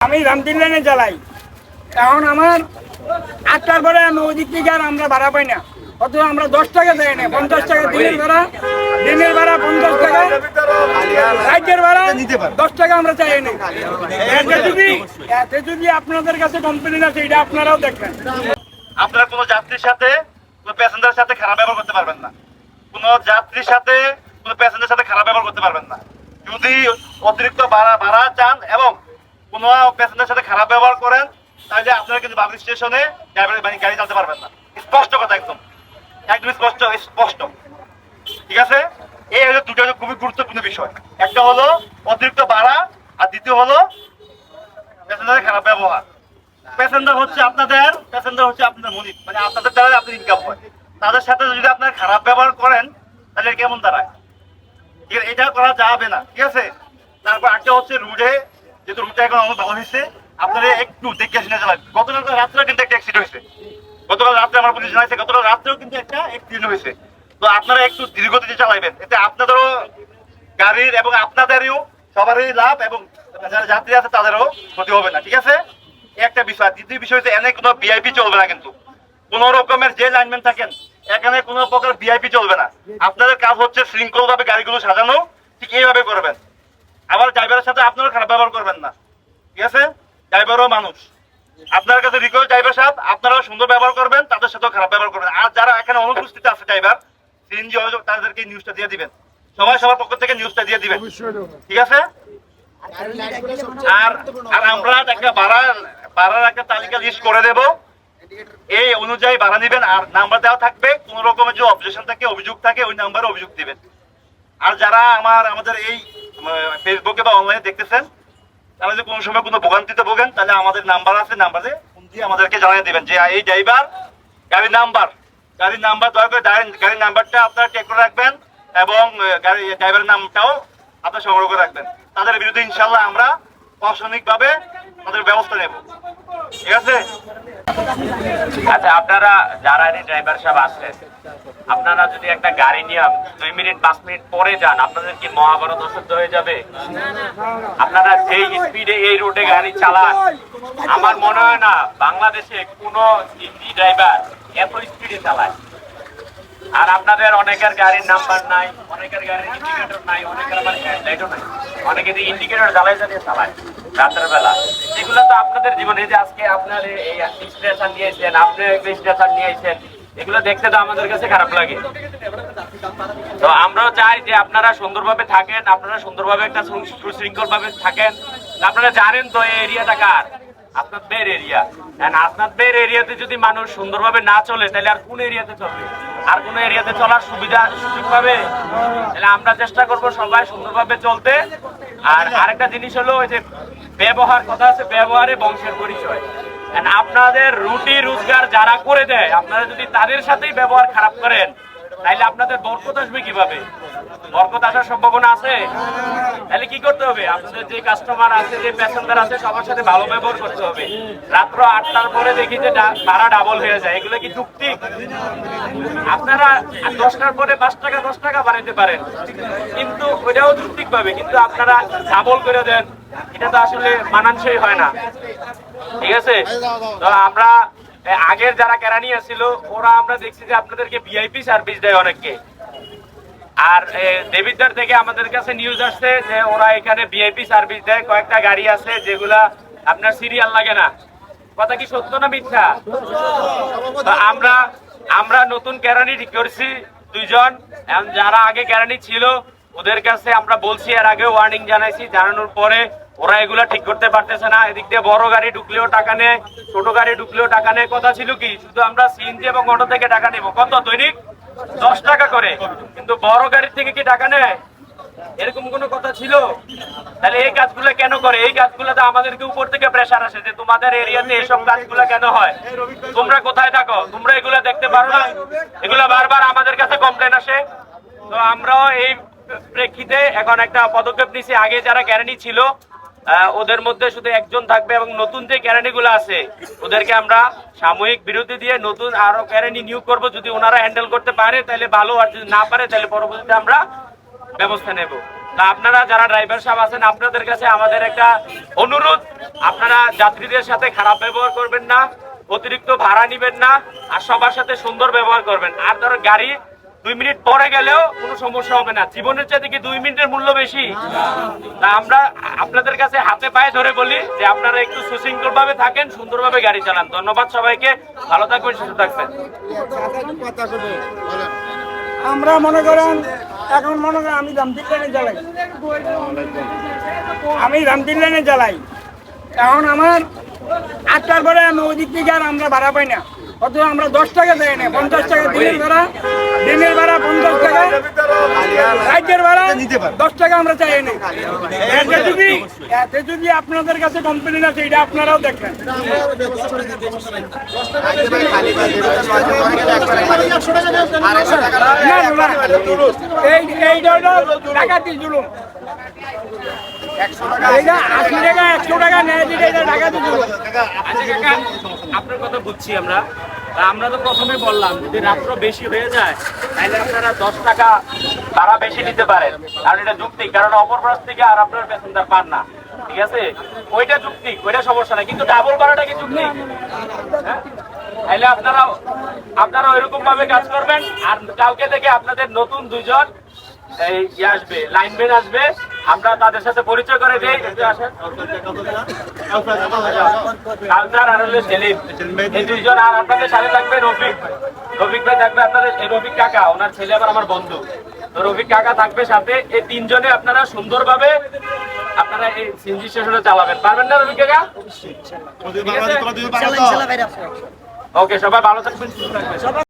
আমি রামদিন লাইনে চালাই। এখন আমার 8টার পরে আমি ওই দিক থেকে আর আমরা ভাড়া পাই না। অথচ আমরা 10 টাকা দেয় না, 50 টাকা দিনের ভাড়া 50 টাকা, রাজ্যের ভাড়া 10 টাকা আমরা চাই না। এতে যদি আপনাদের কাছে কমপ্লেন আছে, এটা আপনারাও দেখবেন। আপনারা কোনো যাত্রীর সাথে কোনো প্যাসেঞ্জারের সাথে খারাপ ব্যবহার করতে পারবেন না। কোনো যাত্রীর সাথে কোনো প্যাসেঞ্জারের সাথে খারাপ ব্যবহার করতে পারবেন না। যদি অতিরিক্ত ভাড়া চান এবং কোনো প্যাসেঞ্জারের সাথে খারাপ ব্যবহার করেন, তাহলে আপনারা কিন্তু পাবলিক স্টেশনে গাড়ি চালাতে পারবেন না। স্পষ্ট কথা, একদম স্পষ্ট। ঠিক আছে, এই হলো দুটো খুবই গুরুত্বপূর্ণ বিষয়। একটা হলো অতিরিক্ত ভাড়া, আর দ্বিতীয় হলো প্যাসেঞ্জারের খারাপ ব্যবহার। প্যাসেঞ্জার হচ্ছে আপনাদের মনিব, মানে আপনাদের দ্বারা আপনার ইনকাম হয়। তাদের সাথে যদি আপনার খারাপ ব্যবহার করেন, তাহলে কেমন দাঁড়ায়? ঠিক আছে, এটা করা যাবে না। ঠিক আছে, তারপর একটা হচ্ছে রুটে, যেহেতু রুটটা এখন আমার ভালো হয়েছে, আপনারা একটু দেখে শুনে চালান। গতকাল রাত্রে কিন্তু একটা অ্যাক্সিডেন্ট হয়েছে। গতকাল রাত্রে আমার পুলিশ জানাইছে, গতকাল রাত্রেও কিন্তু একটা অ্যাক্সিডেন্ট হয়েছে। তো আপনারা একটু ধীরগতিতে চালাইবেন, এতে আপনাদেরও গাড়ির এবং আপনাদেরও সবারই লাভ, এবং যারা যাত্রী আছে তাদেরও ক্ষতি হবে না। ঠিক আছে, একটা বিষয়। দ্বিতীয় বিষয় হচ্ছে এনে কোনো ভিআইপি চলবে না, কিন্তু কোন রকমের যে লাইনম্যান থাকেন এখানে কোনো প্রকার ভিআইপি চলবে না। আপনাদের কাজ হচ্ছে শৃঙ্খলভাবে গাড়িগুলো সাজানো, ঠিক এইভাবে করবেন। আবার ড্রাইভারের সাথে আপনারা খারাপ ব্যবহার করবেন না। ঠিক আছে, ড্রাইভারও মানুষ। আপনার কাছে রিকোয়েস্ট, ড্রাইভার সাহেব আপনারাও সুন্দর ব্যবহার করবেন, তাদের সাথেও খারাপ ব্যবহার করবেন। আর যারা এখানে অনুপস্থিত আছে ড্রাইভার, সিএনজি অভিযোগ, তাদেরকে নিউজটা দিয়ে দিবেন। সবার পক্ষ থেকে নিউজটা দিয়ে দিবেন। ঠিক আছে, আর আমরা একটা ভাড়ার একটা তালিকা লিস্ট করে দেব, এই অনুযায়ী ভাড়া নিবেন। আর নাম্বার দেওয়া থাকবে, কোন রকমের যে অবজেকশন থাকে, অভিযোগ থাকে, ওই নাম্বারে অভিযোগ দিবেন। আর যারা আমাদের এই ফেসবুকে বা অনলাইনে দেখতেছেন, তারা যদি কোনো সময় কোনো ভোগান্তিতে ভোগেন, তাহলে আমাদের নাম্বার আছে, নাম্বারে ফোন দিয়ে আমাদেরকে জানিয়ে দিবেন যে এই ড্রাইভার গাড়ির নাম্বার দয়া করে গাড়ির নাম্বারটা আপনারা টেক করে রাখবেন, এবং ড্রাইভারের নামটাও আপনারা সংগ্রহ করে রাখবেন। তাদের বিরুদ্ধে ইনশাল্লাহ আমরা প্রশাসনিকভাবে তাদের ব্যবস্থা নেব। ঠিক আছে। আচ্ছা, আপনারা যারা ড্রাইভার সাহেব আছেন, আপনারা যদি একটা গাড়ি নিয়ে 2 মিনিট 5 মিনিট পরে যান, আপনাদের কি মহাভারত অসহ্য হয়ে যাবে? আপনারা যেই স্পিডে এই রোডে গাড়ি চালান, আমার মনে হয় না বাংলাদেশে কোনো সিএনজি ড্রাইভার এত স্পিডে চালায়। আর আপনাদের অনেকের গাড়ির নাম্বার নাই, অনেকের গাড়ির ইন্ডিকেটর নাই, অনেকের আবার হেডলাইটও নাই, অনেকে যে ইন্ডিকেটর জ্বালিয়ে চালায় রাতের বেলা। এগুলো তো আপনাদের জীবনে, যে আজকে আপনার এই স্টেশন নিয়েছেন, আপনি স্টেশন নিয়েছেন, এগুলো দেখতে তো আমাদের কাছে খারাপ লাগে। তো আমরাও চাই যে আপনারা সুন্দরভাবে থাকেন, আপনারা সুন্দরভাবে একটা সুশৃঙ্খল ভাবে থাকেন। আপনারা জানেন তো এই এরিয়াটা কার? আপনাদের এরিয়া। আপনাদের এরিয়াতে যদি মানুষ সুন্দরভাবে না চলে, তাহলে আর কোন এরিয়াতে চলবে? আর কোন এরিয়াতে চলার সুযোগ পাবে? তাহলে আমরা চেষ্টা করব সবাই সুন্দরভাবে চলতে। আর আরেকটা জিনিস হলো, ওই যে ব্যবহার কথা আছে, ব্যবহারে বংশের পরিচয়। আপনাদের রুটি রোজগার যারা করে দেয়, আপনারা যদি তাদের সাথেই ব্যবহার খারাপ করেন, তাহলে আপনাদের বরকত আসবে কিভাবে? বরকত আসার সম্ভাবনা আছে? তাহলে কি করতে হবে? আপনাদের যে কাস্টমার আছে, যে প্যাসেঞ্জার আছে, সবার সাথে ভালো ব্যবহার করতে হবে। রাত্র 8টার পরে দেখি যে ভাড়া ডাবল হয়ে যায়, এগুলো কি যুক্তিক? আপনারা 10টার পরে 5 টাকা 10 টাকা বাড়াইতে পারেন, কিন্তু ওইটাও যুক্তিক পাবে, কিন্তু আপনারা ডাবল করে দেন, এটা তো আসলে মানানসই হয় না। ঠিক আছে, তো আমরা আগের যারা কেরানি ছিল, ওরা আমরা দেখছি যে আপনাদেরকে ভিআইপি সার্ভিস দেয় অনেককে। আর দেবিদ্বার থেকে আমাদের কাছে নিউজ আসছে যে ওরা এখানে ভিআইপি সার্ভিস দেয়। কয়েকটা গাড়ি আছে যেগুলা আপনার সিরিয়াল লাগে না। কথা কি সত্য না মিথ্যা? আমরা নতুন কেরানি ঠিক করছি 2 জন। যারা আগে কেরানি ছিল ওদের কাছে আমরা বলছি, এর আগে ওয়ার্নিং জানাইছি, জানানোর পরে ওরা এগুলা ঠিক করতে পারতেছে না। এদিক দিয়ে বড় গাড়ি ঢুকলেও টাকা নেয়, ছোট গাড়ি ঢুকলেও টাকা নেয়। কথা ছিল কি, শুধু আমরা সিএনজি এবং অটো থেকে টাকা নেব, কত দৈনিক 10 টাকা করে, কিন্তু বড় গাড়ির থেকে কি টাকা নেয়? এরকম কোনো কথা ছিল? তাহলে এই কাজগুলো কেন করে? এই কাজগুলো তো আমাদেরকে উপর থেকে প্রেসার আসে যে তোমাদের এরিয়াতে এইসব কাজগুলো কেন হয়, তোমরা কোথায় থাকো, তোমরা এগুলো দেখতে পারো না? এগুলো বারবার আমাদের কাছে কমপ্লেন আসে। তো আমরাও এই প্রেক্ষিতে এখন একটা পদক্ষেপ নিছি। আগে যারা কেরানি ছিল ওদের মধ্যে শুধু একজন থাকবে, এবং নতুন যে কেরানি গুলো আছে ওদেরকে আমরা সাময়িক বিরতি দিয়ে নতুন আরো কেরানি নিয়োগ করব। যদি ওনারা হ্যান্ডেল করতে পারে তাহলে ভালো, আর যদি না পারে তাহলে পরবর্তীতে আমরা ব্যবস্থা নেব। তা আপনারা যারা ড্রাইভার সাহেব আছেন, আপনাদের কাছে আমাদের একটা অনুরোধ, আপনারা যাত্রীদের সাথে খারাপ ব্যবহার করবেন না, অতিরিক্ত ভাড়া নিবেন না, আর সবার সাথে সুন্দর ব্যবহার করবেন। আর ধরো গাড়ি 2 মিনিট পরে গেলেও কোনো সমস্যা হবে না। জীবনের চাইতে কি 2 মিনিটের মূল্য বেশি? তা আমরা আপনাদের কাছে হাতে পায়ে ধরে বলি যে আপনারা একটু সুশৃঙ্খল ভাবে থাকেন, সুন্দরভাবে গাড়ি চালান। ধন্যবাদ সবাইকে, ভালো থাকবেন, সুস্থ থাকবেন। আমরা মনে করেন এখন মনে করেন আমি রামদিল লাইনে চালাই, এখন আমার 8টার পরে আমি ওই দিক থেকে আর আমরা ভাড়া পাই না। অথচ আমরা 10 টাকা দেয় না, 50 টাকা দিনের ভাড়া 50 টাকা, রাজ্যের ভাড়া 10 টাকা আমরা চাই না। এতে যদি আপনাদের কাছে কমপ্লেন আছে, এটা আপনারাও দেখেন। এইটা ডাকাতি জুলুম। 80 টাকা 100 টাকা নেয় দিলে এটা ডাকাতি জুলুম। আচ্ছা কাকা, আপনার কথা বুঝছি আমরা। তা আমরা তো প্রথমে বললাম যদি রাত্র বেশি হয়ে যায় তাহলে আপনারা 10 টাকা ভাড়া বেশি নিতে পারেন, কারণ এটা যুক্তি, কারণ অপর পাশ থেকে আর আপনার প্যাসেঞ্জার পান না। ঠিক আছে, ওইটা যুক্তি, ওইটা সমস্যা নাই, কিন্তু ডাবল ভাড়াটা কি যুক্তি? হ্যাঁ? তাহলে আপনারা ওইরকম ভাবে কাজ করবেন। আর কালকে থেকে আপনাদের নতুন 2 জন আসবে, লাইনম্যান আসবে, আমরা তাদের সাথে পরিচয় করে দিই। কালচার আর হলো সেলিম, এই 2 জন। আর আপনাদের সাথে থাকবে রফিক ভাই থাকবে, আপনাদের এই রফিক কাকা, ওনার ছেলে আবার আমার বন্ধু। তো রফিক কাকা থাকবে সাথে। এই 3 জনে আপনারা সুন্দরভাবে আপনারা এই সিএনজি স্টেশনে চালাবেন, পারবেন না রফিক কাকা? ওকে, সবাই ভালো থাকবেন, সুস্থ থাকবেন।